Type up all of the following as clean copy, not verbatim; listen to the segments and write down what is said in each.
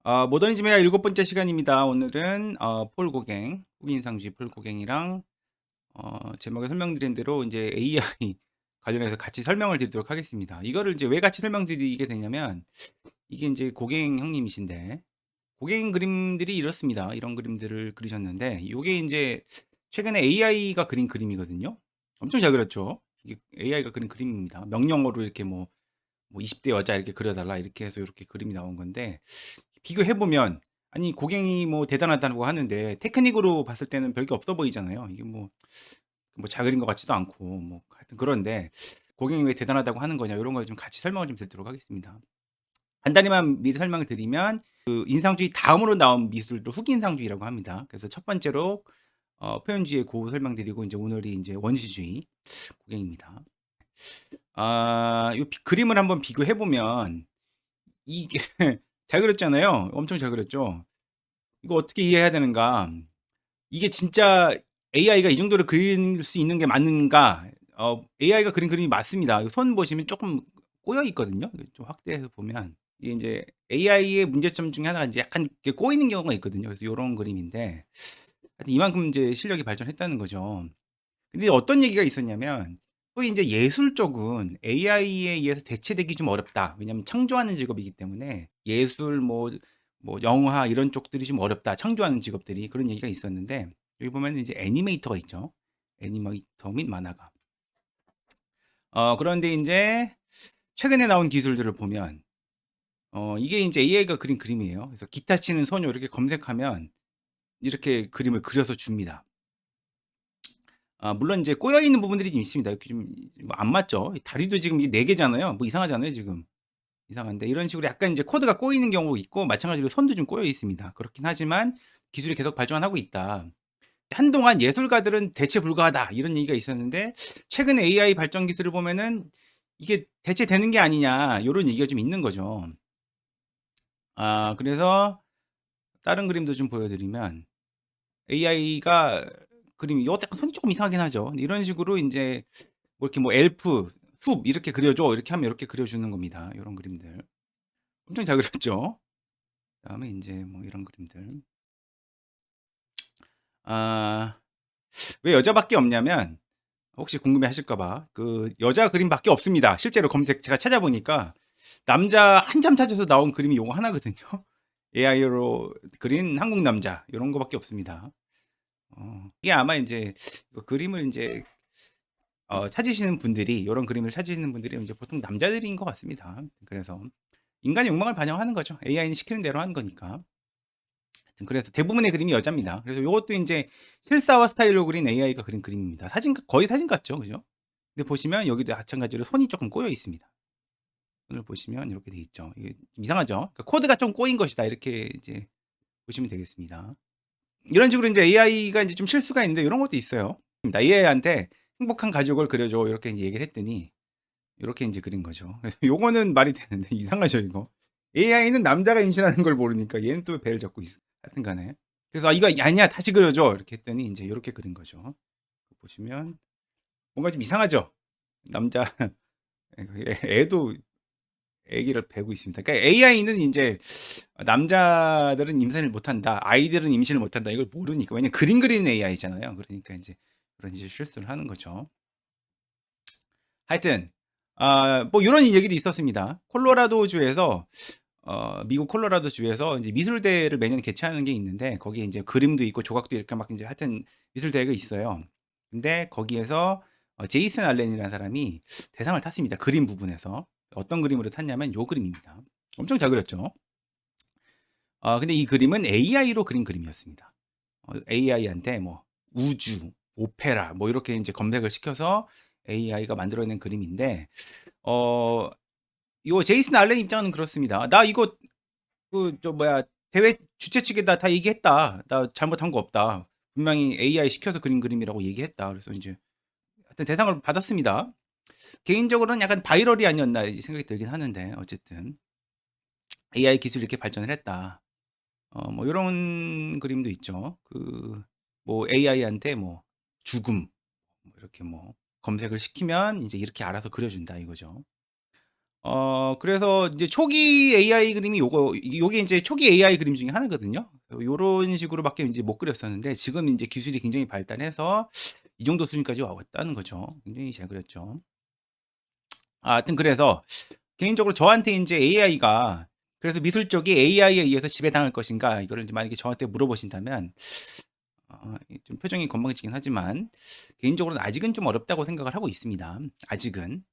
모더니즘의 일곱 번째 시간입니다. 오늘은 폴 고갱, 후기인상주의 폴 고갱이랑 제목에 설명드린 대로 이제 AI 관련해서 같이 설명을 드리도록 하겠습니다. 이거를 이제 왜 같이 설명드리게 되냐면 이게 이제 고갱 형님이신데 고갱 그림들이 이렇습니다. 이런 그림들을 그리셨는데 이게 이제 최근에 AI가 그린 그림이거든요. 엄청 잘 그렸죠. 이게 AI가 그린 그림입니다. 명령어로 이렇게 뭐 20대 여자 이렇게 그려달라 이렇게 해서 이렇게 그림이 나온 건데 비교해 보면 아니 고갱이 뭐 대단하다고 하는데 테크닉으로 봤을 때는 별게 없어 보이잖아요. 이게 뭐 잘 그린 것 같지도 않고 뭐 하여튼 그런데 고갱이 왜 대단하다고 하는 거냐 이런 걸 좀 같이 설명을 좀 드리도록 하겠습니다. 간단히만 미리 설명을 드리면 그 인상주의 다음으로 나온 미술도 후기인상주의라고 합니다. 그래서 첫 번째로 표현주의의 고 설명드리고 이제 오늘이 이제 원시주의 고갱입니다. 이 그림을 한번 비교해 보면 이게 잘 그렸잖아요. 엄청 잘 그렸죠. 이거 어떻게 이해해야 되는가? 이게 진짜 AI가 이 정도로 그릴 수 있는 게 맞는가? AI가 그린 그림이 맞습니다. 이거 손 보시면 조금 꼬여 있거든요. 좀 확대해서 보면 이게 이제 AI의 문제점 중에 하나가 이제 약간 이렇게 꼬이는 경우가 있거든요. 그래서 요런 그림인데 하여튼 이만큼 이제 실력이 발전했다는 거죠. 근데 어떤 얘기가 있었냐면 또 이제 예술 쪽은 AI에 의해서 대체되기 좀 어렵다. 왜냐하면 창조하는 직업이기 때문에 예술 뭐 영화 이런 쪽들이 좀 어렵다. 창조하는 직업들이 그런 얘기가 있었는데 여기 보면 이제 애니메이터가 있죠. 애니메이터 및 만화가. 그런데 이제 최근에 나온 기술들을 보면 이게 이제 AI가 그린 그림이에요. 그래서 기타 치는 소녀 이렇게 검색하면 이렇게 그림을 그려서 줍니다. 물론 이제 꼬여 있는 부분들이 좀 있습니다. 이렇게 좀 안 맞죠. 다리도 지금 이게 4 개잖아요. 뭐 이상하잖아요, 지금. 이상한데 이런 식으로 약간 이제 코드가 꼬이는 경우가 있고 마찬가지로 손도 좀 꼬여 있습니다. 그렇긴 하지만 기술이 계속 발전하고 있다. 한동안 예술가들은 대체 불가하다 이런 얘기가 있었는데 최근 AI 발전 기술을 보면은 이게 대체되는 게 아니냐 요런 얘기가 좀 있는 거죠. 그래서 다른 그림도 좀 보여드리면 AI가 그림이 요거 약간 손이 조금 이상하긴 하죠. 이런 식으로 인제 뭐 이렇게 뭐 엘프, 숲 이렇게 그려줘 이렇게 하면 이렇게 그려주는 겁니다. 요런 그림들. 엄청 잘 그렸죠. 그다음에 인제 뭐 이런 그림들. 아 왜 여자밖에 없냐면 혹시 궁금해하실까 봐 그 여자 그림밖에 없습니다. 실제로 검색 제가 찾아보니까 남자 한참 찾아서 나온 그림이 요거 하나거든요. AI로 그린 한국 남자 요런 거밖에 없습니다. 이게 아마 인제 그 그림을 인제 찾으시는 분들이 요런 그림을 찾으시는 분들이 인제 보통 남자들인 것 같습니다. 그래서 인간의 욕망을 반영하는 거죠. AI는 시키는 대로 하는 거니까. 하여튼 그래서 대부분의 그림이 여자입니다. 그래서 요것도 인제 실사화 스타일로 그린 AI가 그린 그림입니다. 거의 사진 같죠. 그죠? 근데 보시면 여기도 마찬가지로 손이 쪼끔 꼬여 있습니다. 손을 보시면 이렇게 돼 있죠. 이게 좀 이상하죠? 그러니까 '코드가 좀 꼬인 것이다.' 이렇게 이제 보시면 되겠습니다. 이런 식으로 인제 AI가 인제 좀 실수가 있는데 요런 것도 있어요. AI한테 "행복한 가족을 그려 줘." 이렇게 인제 얘기를 했더니 요렇게 인제 그린 거죠. 그래서 요거는 말이 되는데 이상하죠 이거. AI는 남자가 임신하는 걸 모르니까 얘는 또 배를 잡고 있어. 하여튼 간에. 그래서 "이거 아니야. 다시 그려 줘." 이렇게 했더니 인제 요렇게 그린 거죠. 보시면 뭔가 좀 이상하죠? 남자 애도 애기를 베고 있습니다. 그러니까 AI는 인제 '남자들은 임신을 못한다. 아이들은 임신을 못한다.' 이걸 모르니까. 왜냐면 그림 그리는 AI잖아요. 그러니까 인제 그런 이제 실수를 하는 거죠. 하여튼 뭐 요런 얘기도 있었습니다. 콜로라도주에서 미국 콜로라도주에서 인제 미술대회를 매년 개최하는 게 있는데 거기에 인제 그림도 있고 조각도 이렇게 막 인제 하여튼 미술대회가 있어요. 근데 거기에서 제이슨 알렌이라는 사람이 대상을 탔습니다, 그림 부분에서. 어떤 그림으로 탔냐면 요 그림입니다. 엄청 잘 그렸죠. 근데 이 그림은 AI로 그린 그림이었습니다. AI한테 뭐 우주, 오페라 뭐 이렇게 인제 검색을 시켜서 AI가 만들어낸 그림인데 어 요 제이슨 알렌 입장은 그렇습니다. "나 이거 뭐야 대회 주최 측에다 다 얘기했다. 나 잘못한 거 없다. 분명히 AI 시켜서 그린 그림이라고 얘기했다." 그래서 인제 하여튼 대상을 받았습니다. 개인적으로는 약간 '바이럴이 아니었나.' 이 생각이 들긴 하는데 어쨌든 'AI 기술이 이렇게 발전을 했다.' 뭐 요런 그림도 있죠. 뭐 AI한테 뭐 죽음 뭐 이렇게 뭐 검색을 시키면 인제 이렇게 알아서 그려 준다 이거죠. 그래서 이제 초기 AI 그림이 요게 인제 초기 AI 그림 중에 하나거든요. 요런 식으로밖에 인제 못 그렸었는데 지금 인제 기술이 굉장히 발달해서 이 정도 수준까지 와 왔다는 거죠. 굉장히 잘 그렸죠. 하여튼 그래서 개인적으로 저한테 인제 AI가 그래서 미술 쪽이 AI에 의해서 지배당할 것인가 이거를 이제 만약에 저한테 물어보신다면 좀 표정이 건방지긴 하지만 개인적으로는 아직은 좀 어렵다고 생각을 하고 있습니다. 아직은.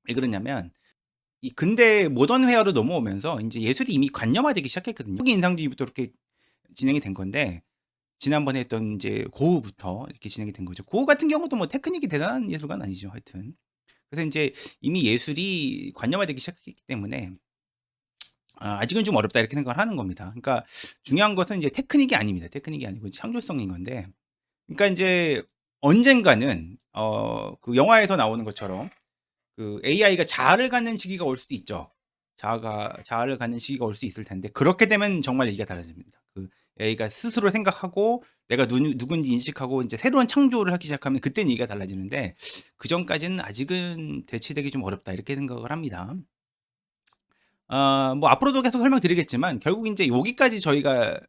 왜 그러냐면 이 근대 모던 회화로 넘어오면서 인제 예술이 이미 관념화되기 시작했거든요. 초기 인상주의부터 이렇게 진행이 된 건데 지난번에 했던 인제 고흐부터 이렇게 진행이 된 거죠. 고흐 같은 경우도 뭐 테크닉이 대단한 예술가는 아니죠 하여튼. 그래서 인제 이미 예술이 관념화되기 시작했기 때문에 '아직은 좀 어렵다.' 이렇게 생각을 하는 겁니다. 그러니까 중요한 것은 이제 테크닉이 아닙니다. 테크닉이 아니고 창조성인 건데 그러니까 인제 언젠가는 그 영화에서 나오는 것처럼 그 AI가 자아를 갖는 시기가 올 수도 있죠. 자아를 갖는 시기가 올 수 있을 텐데 그렇게 되면 정말 얘기가 달라집니다. 그 AI가 스스로 생각하고 내가 누군지 인식하고 인제 새로운 창조를 하기 시작하면 그때는 얘기가 달라지는데 그전까지는 아직은 대체되기 좀 어렵다 이렇게 생각을 합니다. 뭐 앞으로도 계속 설명드리겠지만 결국 인제 여기까지 저희가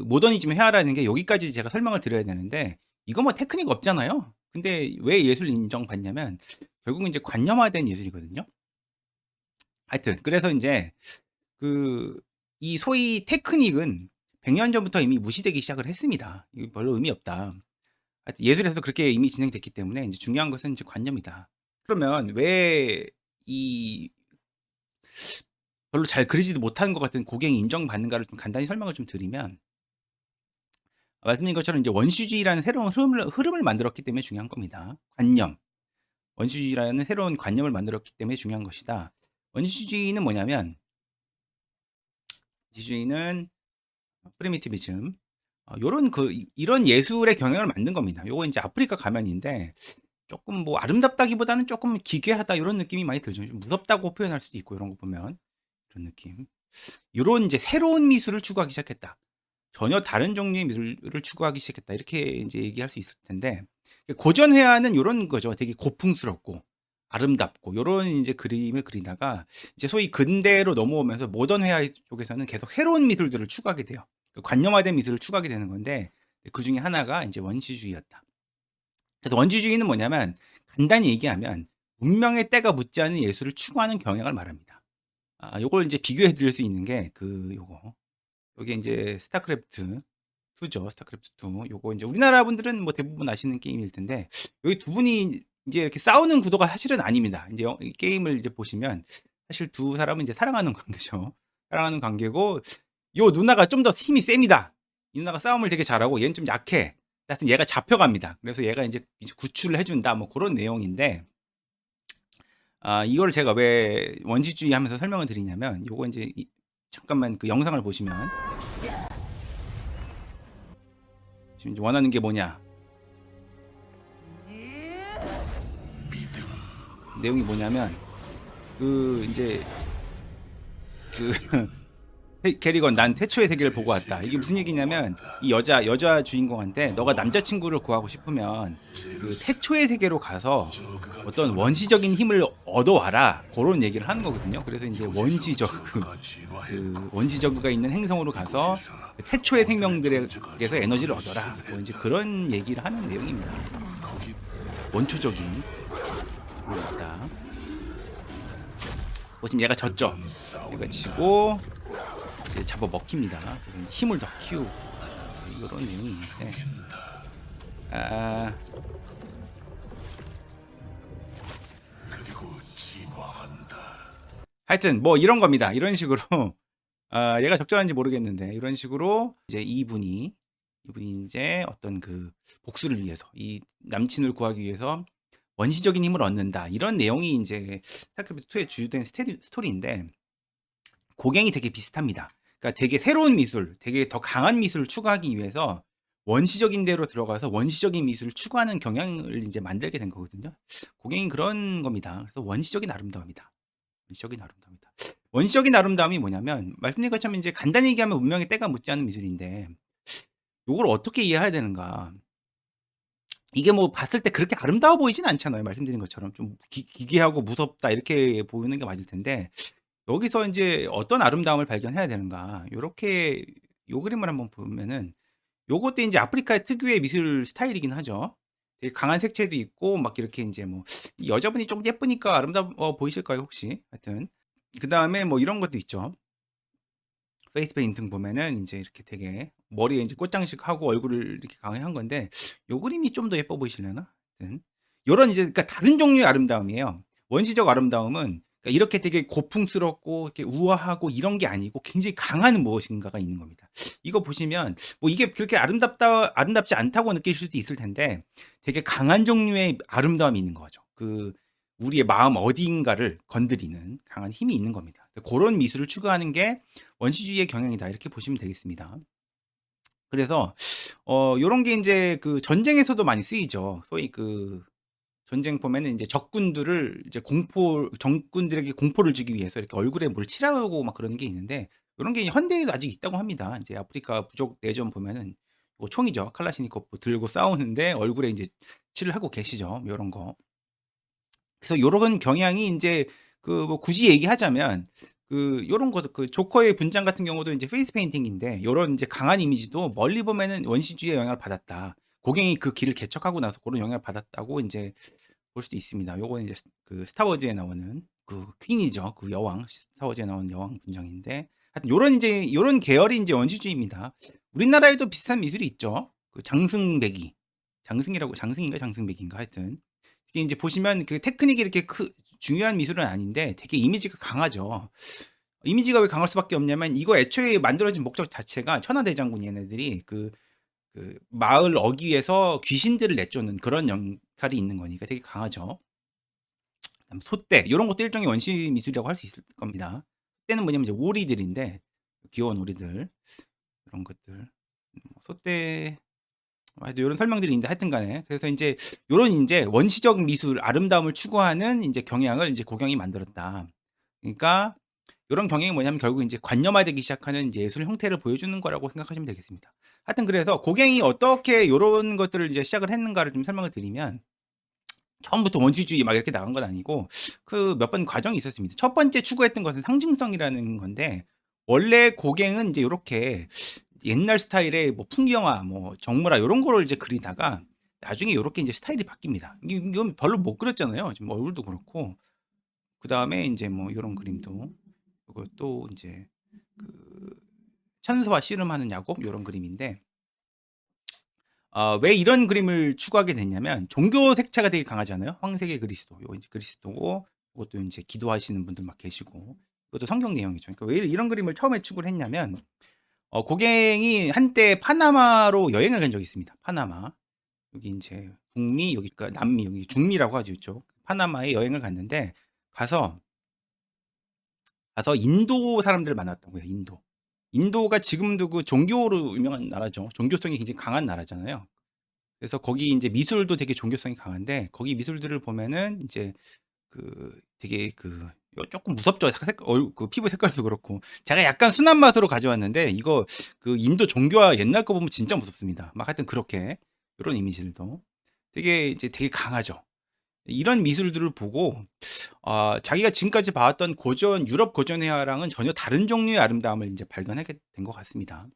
모더니즘 회화라는 게 여기까지 제가 설명을 드려야 되는데 이거 뭐 테크닉 없잖아요. 근데 왜 예술 인정받냐면 결국은 인제 관념화된 예술이거든요. 하여튼 그래서 인제 그 이 소위 테크닉은 100년 전부터 이미 무시되기 시작을 했습니다. 이거 별로 의미 없다. 하여튼 예술에서 그렇게 이미 진행됐기 때문에 인제 중요한 것은 인제 관념이다. 그러면 왜 이 별로 잘 그리지도 못하는 것 같은 고갱이 인정받는가를 좀 간단히 설명을 좀 드리면 말씀드린 것처럼 이제 원시주의라는 새로운 흐름을 만들었기 때문에 중요한 겁니다. 관념. 원시주의라는 새로운 관념을 만들었기 때문에 중요한 것이다. 원시주의는 뭐냐면 원시주의는 프리미티비즘 요런 이런 예술의 경향을 만든 겁니다. 요거 인제 아프리카 가면인데 쪼끔 뭐 아름답다기보다는 쪼끔 기괴하다 요런 느낌이 많이 들죠. 좀 무섭다고 표현할 수도 있고 요런 거 보면. 그런 느낌. 요런 인제 '새로운 미술을 추구하기 시작했다. 전혀 다른 종류의 미술을 추구하기 시작했다.' 이렇게 인제 얘기할 수 있을 텐데 고전 회화는 요런 거죠. 되게 고풍스럽고 아름답고 요런 인제 그림을 그리다가 이제 소위 근대로 넘어오면서 모던 회화 쪽에서는 계속 새로운 미술들을 추구하게 돼요. 그 관념화된 미술을 추구하게 되는 건데 그중에 하나가 인제 원시주의였다. 그래서 원시주의는 뭐냐면 간단히 얘기하면 문명의 때가 묻지 않은 예술을 추구하는 경향을 말합니다. 요걸 인제 비교해 드릴 수 있는 게 요게 인제 스타크래프트 2죠. 스타크래프트 2. 요거 인제 우리나라 분들은 뭐 대부분 아시는 게임일 텐데 여기 두 분이 인제 이렇게 싸우는 구도가 사실은 아닙니다. 인제 이 게임을 이제 보시면 사실 두 사람은 이제 사랑하는 관계죠. 사랑하는 관계고 요 누나가 좀 더 힘이 셉니다. 이 누나가 싸움을 되게 잘하고 얘는 좀 약해. 하여튼 얘가 잡혀갑니다. 그래서 얘가 이제 구출을 해 준다 뭐 고런 내용인데 이거를 제가 왜 원시주의 하면서 설명을 드리냐면 요거 인제 잠깐만 그 영상을 보시면 지금 이제 원하는 게 뭐냐? 내용이 뭐냐면 인제 그 캐리건 "난 태초의 세계를 보고 왔다." 이게 무슨 얘기냐면 이 여자 주인공한테 "너가 남자친구를 구하고 싶으면 그 태초의 세계로 가서 어떤 원시적인 힘을 얻어와라." 고런 얘기를 하는 거거든요. 그래서 인제 원시저그가 있는 행성으로 가서 그 태초의 생명들에게서 에너지를 얻어라. 뭐 인제 그런 얘기를 하는 내용입니다. 원초적인 있다. 지금 얘가 졌죠. 얘가 지고 이제 잡아먹힙니다. 그래서 힘을 더 키우고 이런 내용이 있는데 아 하여튼 뭐 이런 겁니다. 이런 식으로 얘가 적절한지 모르겠는데 이런 식으로 이제 이분이 인제 어떤 복수를 위해서 이 남친을 구하기 위해서 원시적인 힘을 얻는다. 이런 내용이 인제 스타크래프트 2의 주된 스토리인데 고갱이 되게 비슷합니다. 그러니까 되게 새로운 미술, 되게 더 강한 미술을 추구하기 위해서 원시적인 데로 들어가서 원시적인 미술을 추구하는 경향을 인제 만들게 된 거거든요. 고갱이 그런 겁니다. 그래서 원시적인 아름다움이다. 원시적인 아름다움이다. 원시적인 아름다움이 뭐냐면 말씀드린 것처럼 인제 간단히 얘기하면 문명의 때가 묻지 않은 미술인데 요걸 어떻게 이해해야 되는가. 이게 뭐 봤을 때 그렇게 아름다워 보이진 않잖아요. 말씀드린 것처럼 좀 기괴하고 무섭다 이렇게 보이는 게 맞을 텐데 여기서 인제 어떤 아름다움을 발견해야 되는가 요렇게 요 그림을 한번 보면은 요것도 인제 아프리카 특유의 미술 스타일이긴 하죠. 되게 강한 색채도 있고 막 이렇게 인제 뭐 이 여자분이 좀 예쁘니까 아름다워 보이실까요 혹시? 하여튼 그다음에 뭐 이런 것도 있죠. 페이스 페인팅 보면은 인제 이렇게 되게 머리에 인제 꽃장식하고 얼굴을 이렇게 강하게 한 건데 요 그림이 좀 더 예뻐 보이시려나? 하여튼 요런 이제 그러니까 다른 종류의 아름다움이에요. 원시적 아름다움은 그러니까 이렇게 되게 고풍스럽고 이렇게 우아하고 이런 게 아니고 굉장히 강한 무엇인가가 있는 겁니다. 이거 보시면 뭐 이게 그렇게 아름답지 않다고 느끼실 수도 있을 텐데 되게 강한 종류의 아름다움이 있는 거죠. 그 우리의 마음 어딘가를 건드리는 강한 힘이 있는 겁니다. 고런 미술을 추구하는 게 원시주의의 경향이다 이렇게 보시면 되겠습니다. 그래서 요런 게 인제 그 전쟁에서도 많이 쓰이죠. 소위 그 전쟁 보면은 인제 적군들을 이제 적군들에게 공포를 주기 위해서 이렇게 얼굴에 뭘 칠하고 막 그러는 게 있는데 요런 게 현대에도 아직 있다고 합니다. 인제 아프리카 부족 내전 보면은 뭐 총이죠. 칼라시니코프 들고 싸우는데 얼굴에 인제 칠을 하고 계시죠. 요런 거. 그래서 요런 경향이 인제 그 뭐 굳이 얘기하자면 그 요런 것도 그 조커의 분장 같은 경우도 인제 페이스 페인팅인데 요런 인제 강한 이미지도 멀리 보면은 '원시주의의 영향을 받았다.' 고갱이 그 길을 개척하고 나서 고런 영향을 받았다고 인제 볼 수도 있습니다. 요거는 이제 그 스타 워즈에 나오는 그 퀸이죠. 그 여왕 스타 워즈에 나오는 여왕 분장인데 하여튼 요런 인제 요런 계열이 인제 원시주의입니다. 우리나라에도 비슷한 미술이 있죠. 그 장승배기. 장승인가 장승배기인가 하여튼 이게 인제 보시면 그 테크닉이 이렇게 중요한 미술은 아닌데 되게 이미지가 강하죠. 이미지가 왜 강할 수밖에 없냐면 이거 애초에 만들어진 목적 자체가 천하대장군 얘네들이 그 마을 어귀에서 귀신들을 내쫓는 그런 역할이 있는 거니까 되게 강하죠. 그다음에 솥대 요런 것도 일종의 원시 미술이라고 할 수 있을 겁니다. 솥대는 뭐냐면 이제 오리들인데 귀여운 오리들 이런 것들. 솥대 하여튼 요런 설명들이 있는데 하여튼 간에 그래서 인제 요런 인제 원시적 미술 아름다움을 추구하는 인제 경향을 인제 고경이 만들었다. 그러니까 요런 경향이 뭐냐면 결국 인제 관념화되기 시작하는 인제 예술 형태를 보여주는 거라고 생각하시면 되겠습니다. 하여튼 그래서 고갱이 어떻게 요런 것들을 이제 시작을 했는가를 좀 설명을 드리면 처음부터 원시주의 막 이렇게 나간 건 아니고 그 몇 번 과정이 있었습니다. 첫 번째 추구했던 것은 상징성이라는 건데 원래 고갱은 인제 요렇게 옛날 스타일의 뭐 풍경화 뭐 정물화 요런 거를 이제 그리다가 나중에 요렇게 인제 스타일이 바뀝니다. 이건 별로 못 그렸잖아요. 지금 얼굴도 그렇고. 그다음에 인제 뭐 요런 그림도 요것도 인제 그 천사와 씨름하는 야곱 요런 그림인데 왜 이런 그림을 추구하게 됐냐면 종교 색채가 되게 강하잖아요. 황색의 그리스도. 요거 인제 그리스도고 요것도 인제 기도하시는 분들 막 계시고 이것도 성경 내용이죠. 그러니까 왜 이런 그림을 처음에 추구를 했냐면 고갱이 한때 파나마로 여행을 간 적이 있습니다. 파나마. 여기 인제 북미 여기 그러니까 남미 여기 중미라고 하죠 이쪽. 파나마에 여행을 갔는데 가서 인도 사람들을 만났다고요 인도. 인도가 지금도 그 종교로 유명한 나라죠. 종교성이 굉장히 강한 나라잖아요. 그래서 거기 인제 미술도 되게 종교성이 강한데 거기 미술들을 보면은 인제 그 되게 그 쪼끔 무섭죠. 그 피부 색깔도 그렇고. 제가 약간 순한 맛으로 가져왔는데 이거 그 인도 종교와 옛날 거 보면 진짜 무섭습니다. 막 하여튼 그렇게 요런 이미지들도 되게 이제 되게 강하죠. 이런 미술들을 보고 자기가 지금까지 봐왔던 유럽 고전 회화랑은 전혀 다른 종류의 아름다움을 인제 발견하게 된 것 같습니다.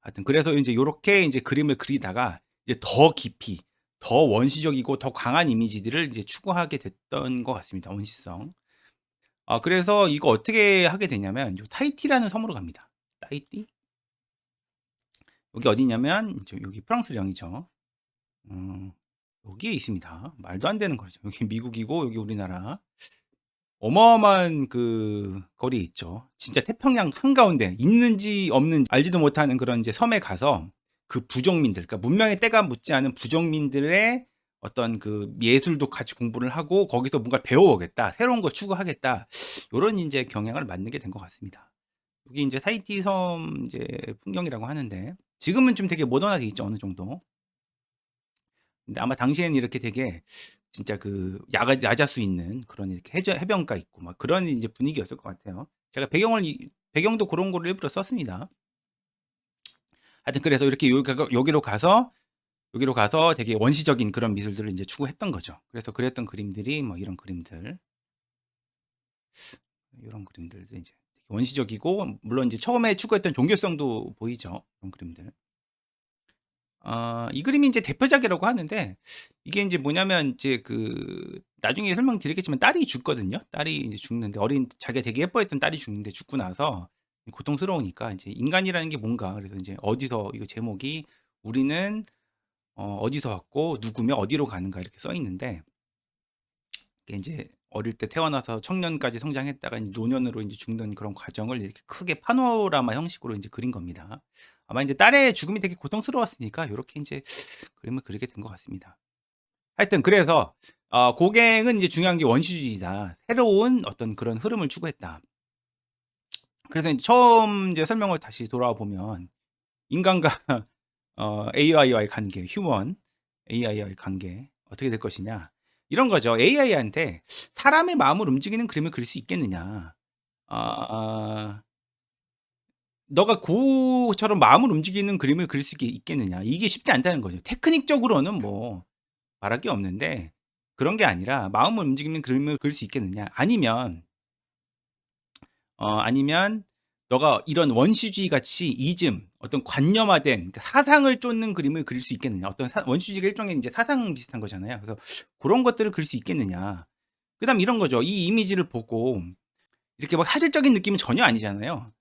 하여튼 그래서 인제 요렇게 인제 그림을 그리다가 이제 더 깊이 더 원시적이고 더 강한 이미지들을 이제 추구하게 됐던 것 같습니다, 원시성. 그래서 이거 어떻게 하게 되냐면 요 타히티라는 섬으로 갑니다. 타히티? 여기 어디냐면 여기 프랑스령이죠. 어 여기에 있습니다. 말도 안 되는 거죠. 여기 미국이고 여기 우리나라. 어마어마한 그 거리에 있죠. 진짜 태평양 한가운데 있는지 없는지 알지도 못하는 그런 인제 섬에 가서 그 부족민들 그러니까 문명의 때가 묻지 않은 부족민들의 어떤 그 예술도 같이 공부를 하고 거기서 뭔가를 배워오겠다. 새로운 걸 추구하겠다. 요런 인제 경향을 만들게 된 것 같습니다. 여기 인제 타히티 섬 인제 풍경이라고 하는데 지금은 좀 되게 모던화돼 있죠, 어느 정도. 근데 아마 당시에는 이렇게 되게 진짜 그 야자수 있는 그런 이렇게 해변가 있고 막 그런 인제 분위기였을 것 같아요. 제가 배경도 고런 거를 일부러 썼습니다. 하여튼 그래서 이렇게 여기로 가서 여기로 가서 되게 원시적인 그런 미술들을 인제 추구했던 거죠. 그래서 그렸던 그림들이 뭐 이런 그림들, 요런 그림들도 인제 되게 원시적이고 물론 이제 처음에 추구했던 종교성도 보이죠, 그런 그림들. 이 그림이 인제 대표작이라고 하는데 이게 인제 뭐냐면 이제 나중에 설명드리겠지만 딸이 죽거든요. 딸이 인제 죽는데 자기가 되게 예뻐했던 딸이 죽는데 죽고 나서 고통스러우니까 인제 '인간이라는 게 뭔가.' 그래서 인제 어디서 이거 제목이 "우리는 어디서 왔고 누구며 어디로 가는가." 이렇게 써 있는데 이게 인제 어릴 때 태어나서 청년까지 성장했다가 인제 노년으로 인제 죽는 그런 과정을 이렇게 크게 파노라마 형식으로 인제 그린 겁니다. 아마 인제 딸의 죽음이 되게 고통스러웠으니까 요렇게 인제 그림을 그리게 된 것 같습니다. 하여튼 그래서 고갱은 이제 중요한 게 원시주의다. 새로운 어떤 그런 흐름을 추구했다. 그래서 인제 처음 이제 설명을 다시 돌아와 보면 인간과 AI와의 관계, 휴먼 AI와의 관계 어떻게 될 것이냐. 이런 거죠. AI한테 사람의 마음을 움직이는 그림을 그릴 수 있겠느냐. 아 너가 고처럼 마음을 움직이는 그림을 그릴 수 있겠느냐. 이게 쉽지 않다는 거죠. 테크닉적으로는 뭐 말할 게 없는데 그런 게 아니라 마음을 움직이는 그림을 그릴 수 있겠느냐. 아니면 너가 이런 원시주의 같이 이즘 어떤 관념화된 그러니까 사상을 쫓는 그림을 그릴 수 있겠느냐. 어떤 원시주의가 일종의 인제 사상 비슷한 거잖아요. 그래서 고런 것들을 그릴 수 있겠느냐. 그다음 이런 거죠. 이 이미지를 보고 이렇게 막 사실적인 느낌은 전혀 아니잖아요.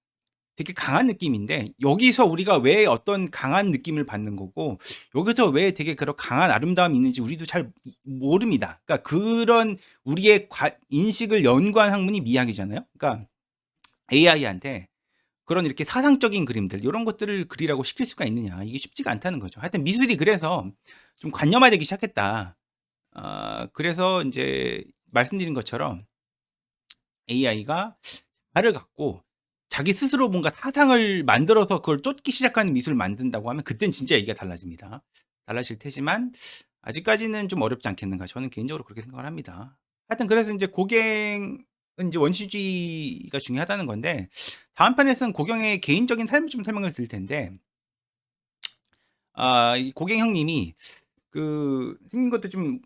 되게 강한 느낌인데 여기서 우리가 왜 어떤 강한 느낌을 받는 거고 여기서 왜 되게 그런 강한 아름다움이 있는지 우리도 잘 모릅니다. 그러니까 그런 우리의 인식을 연구한 학문이 미학이잖아요. 그러니까 AI한테 그런 이렇게 사상적인 그림들 요런 것들을 그리라고 시킬 수가 있느냐. 이게 쉽지가 않다는 거죠. 하여튼 미술이 그래서 좀 관념화되기 시작했다. 그래서 인제 말씀드린 것처럼 AI가 자아를 갖고 자기 스스로 뭔가 사상을 만들어서 그걸 쫓기 시작하는 미술을 만든다고 하면 그땐 진짜 얘기가 달라집니다. 달라질 테지만 아직까지는 좀 어렵지 않겠는가 저는 개인적으로 그렇게 생각을 합니다. 하여튼 그래서 인제 고갱은 인제 원시주의가 중요하다는 건데 다음 편에서는 고경의 개인적인 삶을 좀 설명을 드릴 텐데 이 고갱 형님이 생긴 것도 좀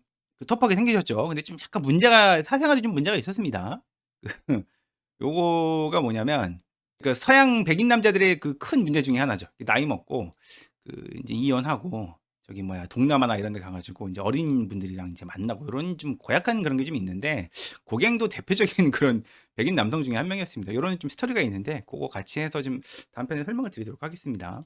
터프하게 생기셨죠. 근데 좀 약간 사생활에 좀 문제가 있었습니다. 요거가 뭐냐면 서양 백인 남자들의 큰 문제 중에 하나죠. 나이 먹고 인제 이혼하고 저기 뭐야 동남아나 이런 데 가 가지고 인제 어린 분들이랑 인제 만나고 요런 좀 고약한 그런 게 좀 있는데 고갱도 대표적인 그런 백인 남성 중에 한 명이었습니다. 요런 좀 스토리가 있는데 고거 같이 해서 좀 다음 편에 설명을 드리도록 하겠습니다.